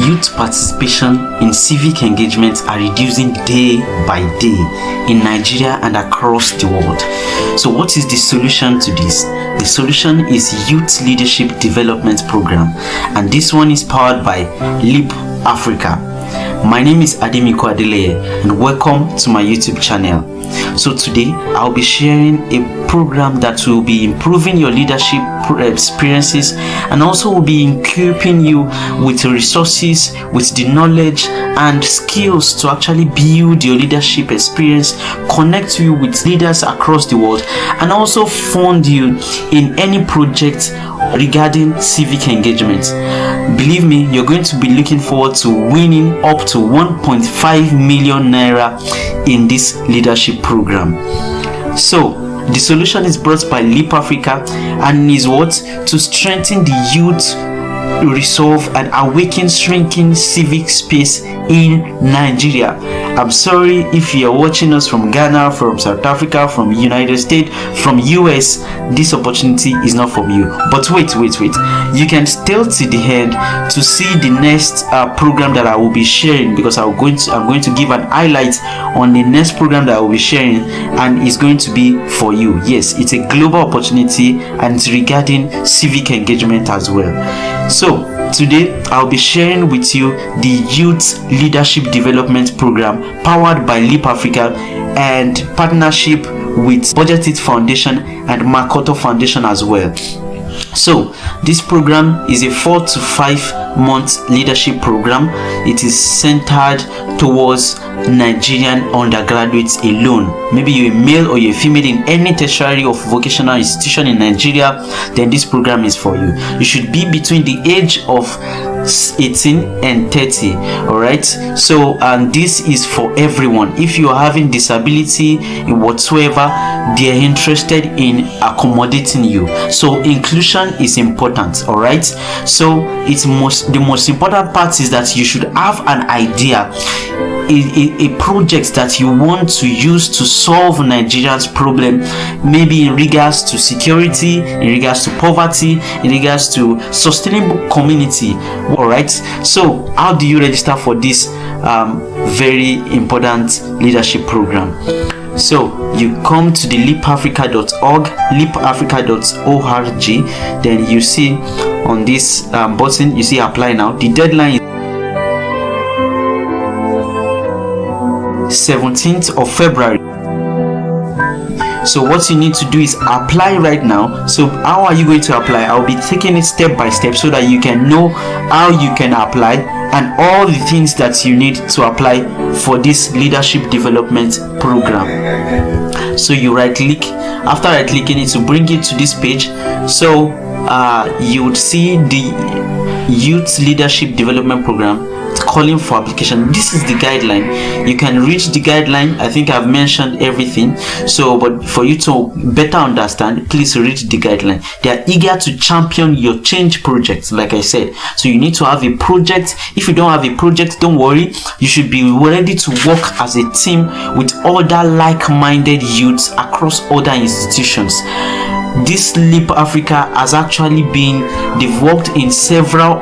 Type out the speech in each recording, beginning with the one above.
Youth participation in civic engagement are reducing day by day in Nigeria and across the world. So what is the solution to this? The solution is Youth Leadership Development Program, and this one is powered by Leap Africa. My name is Ademiko Adeleye, and welcome to my YouTube channel. So today I'll be sharing a program that will be improving your leadership experiences and also will be equipping you with resources, with the knowledge and skills to actually build your leadership experience, connect you with leaders across the world, and also fund you in any project regarding civic engagement. Believe me, you're going to be looking forward to winning up to 1.5 million naira in this leadership program. So the solution is brought by Leap Africa and is what? To strengthen the youth resolve and awaken shrinking civic space in Nigeria. I'm sorry if you're watching us from Ghana, from South Africa, from United States, from US, this opportunity is not for you. But wait, you can still see the end to see the next program that I will be sharing, because I'm going to give an highlight on the next program that I will be sharing, and it's going to be for you. Yes, it's a global opportunity and it's regarding civic engagement as well. So today I'll be sharing with you the Youth Leadership Development Program powered by Leap Africa and partnership with Budget It Foundation and Makoto Foundation as well. So this program is a 4 to 5 month leadership program. It is centered towards Nigerian undergraduates alone. Maybe you're a male or you're a female in any tertiary or vocational institution in Nigeria, then this program is for you. You should be between the age of 18 and 30. All right, so and this is for everyone. If you are having disability in whatsoever, they are interested in accommodating you. So inclusion is important. All right, so the most important part is that you should have an idea, a project that you want to use to solve Nigeria's problem, maybe in regards to security, in regards to poverty, in regards to sustainable community. All right, so how do you register for this very important leadership program? So you come to the leapafrica.org, leapafrica.org, then you see on this button, you see apply now. The deadline is 17th of February. So what you need to do is apply right now. So how are you going to apply? I'll be taking it step by step so that you can know how you can apply and all the things that you need to apply for this leadership development program. So you right click. After right clicking, it will bring you to this page. So you would see the Youth Leadership Development Program calling for application. This is the guideline. You can reach the guideline. I think I've mentioned everything. So but for you to better understand, please read the guideline. They are eager to champion your change projects, like I said. So you need to have a project. If you don't have a project, don't worry, you should be ready to work as a team with other like-minded youths across other institutions. This Leap Africa has actually been, they've worked in several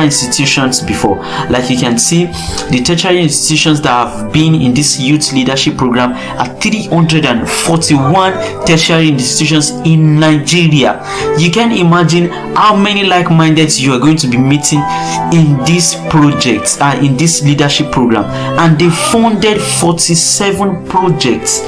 institutions before. Like you can see, the tertiary institutions that have been in this youth leadership program are 341 tertiary institutions in Nigeria. You can imagine how many like-minded you are going to be meeting in this project, in this leadership program. And they funded 47 projects.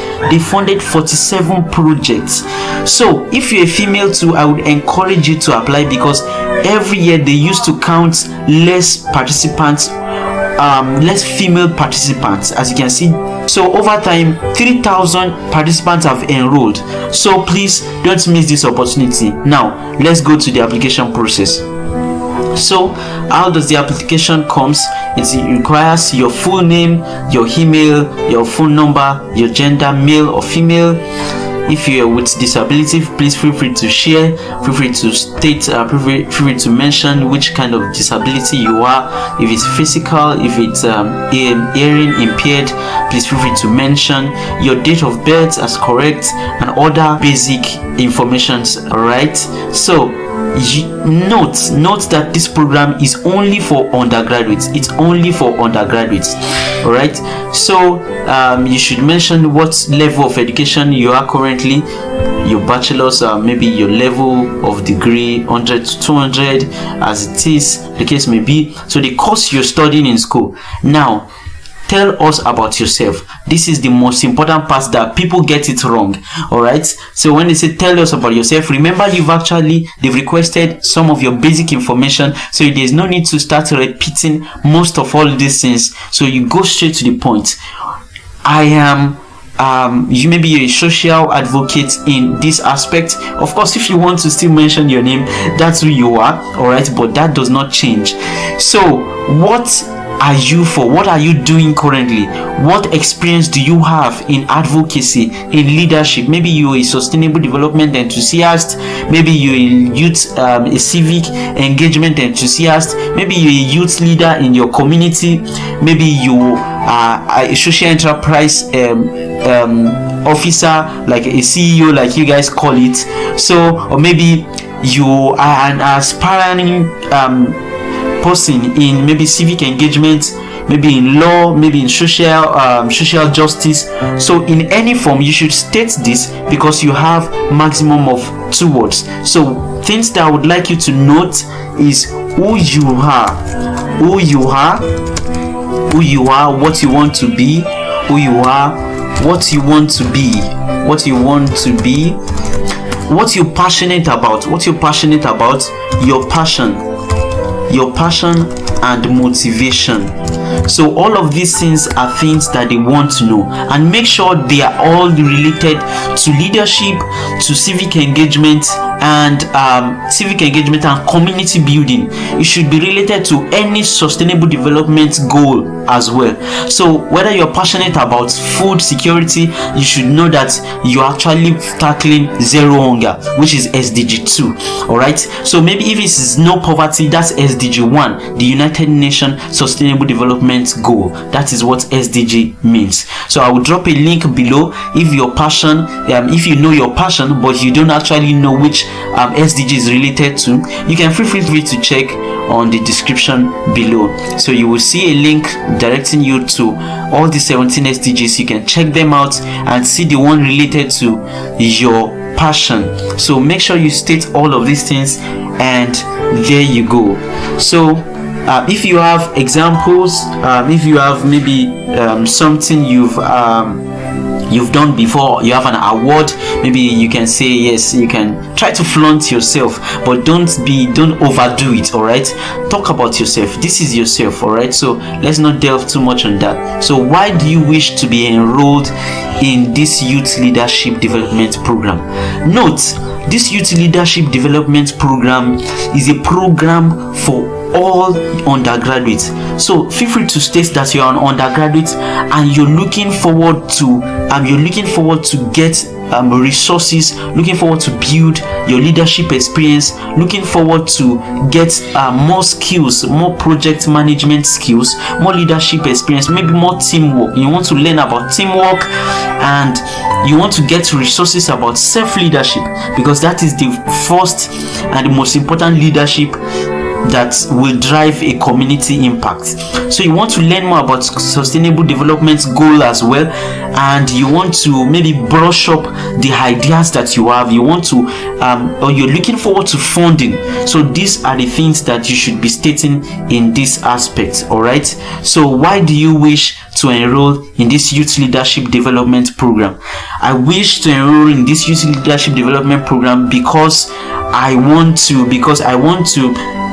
So if you're a female too, I would encourage you to apply, because every year they used to count less participants, less female participants, as you can see. So over time, 3,000 participants have enrolled. So please don't miss this opportunity. Now let's go to the application process. So how does the application comes? It requires your full name, your email, your phone number, your gender, male or female. If you're with disability, please feel free to share, feel free to state, feel free to mention which kind of disability you are. If it's physical, if it's hearing impaired, please feel free to mention your date of birth as correct and other basic informations. All right, so note that this program is only for undergraduates. It's only for undergraduates. All right, so you should mention what level of education you are currently, your bachelor's, maybe your level of degree, 100 to 200, as it is the case may be. So the course you're studying in school. Now tell us about yourself. This is the most important part that people get it wrong. All right, so when they say tell us about yourself, remember they've requested some of your basic information, so there's no need to start repeating most of all these things. So you go straight to the point. I am you maybe you're a social advocate in this aspect. Of course, if you want to still mention your name, that's who you are. All right, but that does not change. So what are you for? What are you doing currently? What experience do you have in advocacy, in leadership? Maybe you're a sustainable development enthusiast, maybe you're a youth a civic engagement enthusiast, maybe you're a youth leader in your community, maybe you are a social enterprise officer, like a CEO, like you guys call it. So, or maybe you are an aspiring person in maybe civic engagement, maybe in law, maybe in social justice. So in any form, you should state this, because you have maximum of 2 words. So things that I would like you to note is who you are, what you want to be, who you are, what you want to be, what you're passionate about, your passion and motivation. So all of these things are things that they want to know, and make sure they are all related to leadership, to civic engagement and community building. It should be related to any sustainable development goal as well. So whether you're passionate about food security, you should know that you're actually tackling zero hunger, which is SDG 2. All right, so maybe if it is no poverty, that's SDG 1, the United Nations Sustainable Development Goal. That is what SDG means. So I will drop a link below. If your passion, if you know your passion but you don't actually know which SDG is related to, you can feel free to check on the description below. So you will see a link directing you to all the 17 SDGs. You can check them out and see the one related to your passion. So make sure you state all of these things, and there you go. So if you have examples, if you have maybe something you've done before, you have an award, maybe you can say yes, you can try to flaunt yourself, but don't overdo it. All right, talk about yourself. This is yourself. All right, so let's not delve too much on that. So why do you wish to be enrolled in this youth leadership development program? Note, this youth leadership development program is a program for all undergraduates. So feel free to state that you're an undergraduate and you're looking forward to get resources, looking forward to build your leadership experience, looking forward to get more skills, more project management skills, more leadership experience, maybe more teamwork. You want to learn about teamwork, and you want to get resources about self-leadership, because that is the first and the most important leadership that will drive a community impact. So you want to learn more about sustainable development goal as well, and you want to maybe brush up the ideas that you have. You want to or you're looking forward to funding. So these are the things that you should be stating in this aspect. All right, so why do you wish to enroll in this youth leadership development program? I wish to enroll in this youth leadership development program because I want to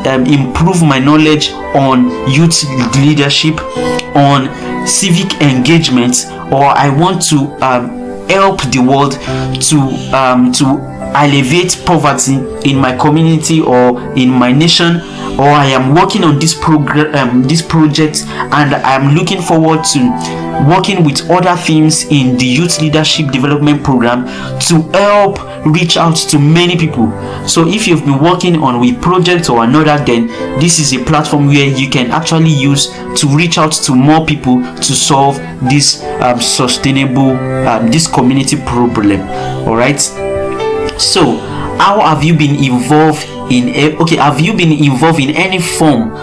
improve my knowledge on youth leadership, on civic engagement, or I want to help the world to alleviate poverty in my community or in my nation. Or I am working on this project, and I am looking forward to working with other themes in the youth leadership development program to help reach out to many people. So if you've been working on a project or another, then this is a platform where you can actually use to reach out to more people to solve this sustainable this community problem. All right, so how have you been involved okay, have you been involved in any form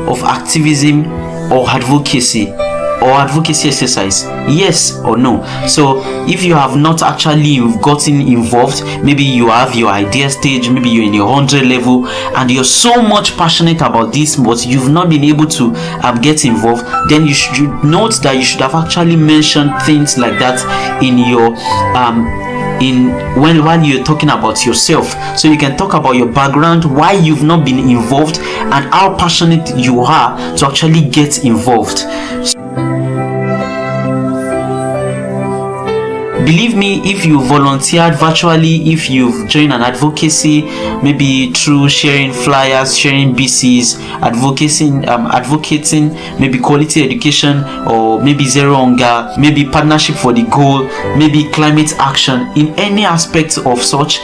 of activism or advocacy exercise? Yes or no? So if you have not actually gotten involved, maybe you have your idea stage, maybe you're in your 100 level and you're so much passionate about this, but you've not been able to get involved, then you should note that you should have actually mentioned things like that in your while you're talking about yourself. So you can talk about your background, why you've not been involved, and how passionate you are to actually get involved. Believe me, if you volunteered virtually, if you've joined an advocacy, maybe through sharing flyers, sharing BCs, advocating maybe quality education, or maybe zero hunger, maybe partnership for the goal, maybe climate action, in any aspect of such,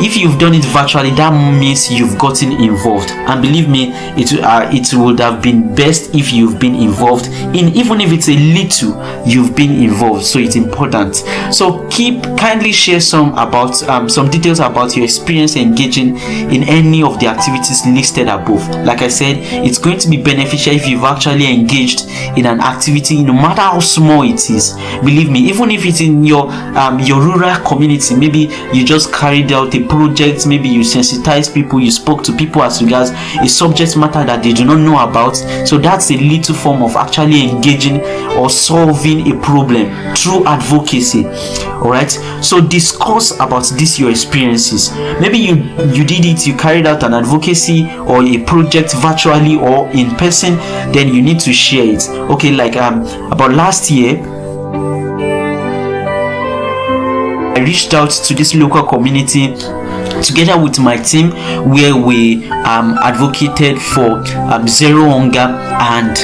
if you've done it virtually, that means you've gotten involved. And believe me, it would have been best if you've been involved in, even if it's a little, you've been involved. So it's important. So kindly share some details about your experience engaging in any of the activities listed above. Like I said, it's going to be beneficial if you've actually engaged in an activity, no matter how small it is. Believe me, even if it's in your rural community, maybe you just carried out a project, maybe you sensitized people, you spoke to people as regards a subject matter that they do not know about. So that's a little form of actually engaging or solving a problem through advocacy. All right, so discuss about your experiences. Maybe you did it, you carried out an advocacy or a project virtually or in person, then you need to share it. Okay, like about last year, I reached out to this local community together with my team, where we advocated for zero hunger, and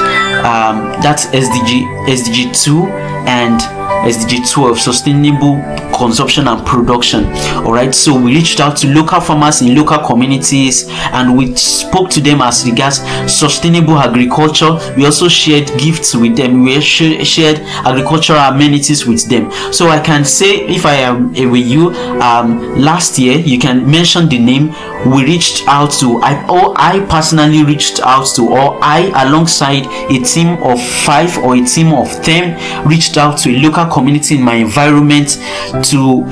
that's SDG 2 and SDG 12, sustainable consumption and production. All right, so we reached out to local farmers in local communities and we spoke to them as regards sustainable agriculture. We also shared gifts with them. We shared agricultural amenities with them. So I can say, if I am with you, last year, you can mention the name. We reached out to, I personally reached out to, or I, alongside a team of 5 or a team of 10, reached out to a local community in my environment to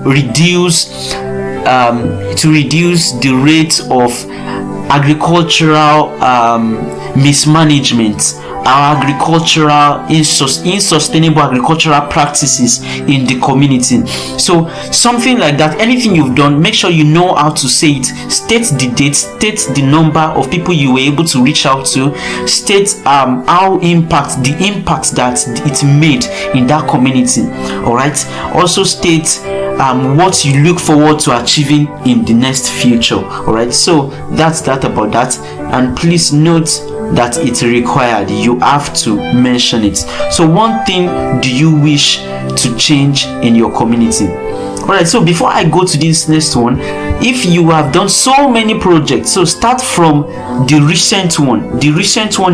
reduce the rate of agricultural mismanagement, our insustainable agricultural practices in the community. So something like that, anything you've done, make sure you know how to say it. State the date, state the number of people you were able to reach out to, state the impact that it made in that community. All right, also state what you look forward to achieving in the next future. All right, so that's that about that. And please note that it's required, you have to mention it. So one thing do you wish to change in your community? All right, so before I go to this next one, if you have done so many projects, so start from the recent one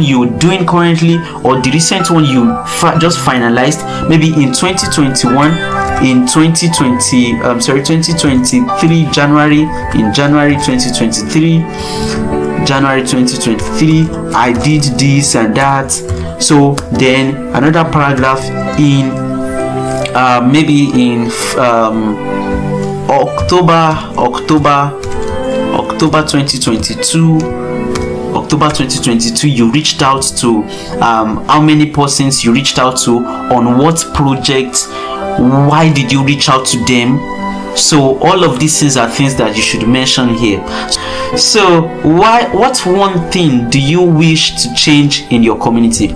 you're doing currently, or the recent one you just finalized, maybe in 2021, in 2023 January 2023, I did this and that. So then another paragraph in maybe in October 2022, you reached out to how many persons you reached out to, on what project, why did you reach out to them? So all of these things are things that you should mention here. So what one thing do you wish to change in your community?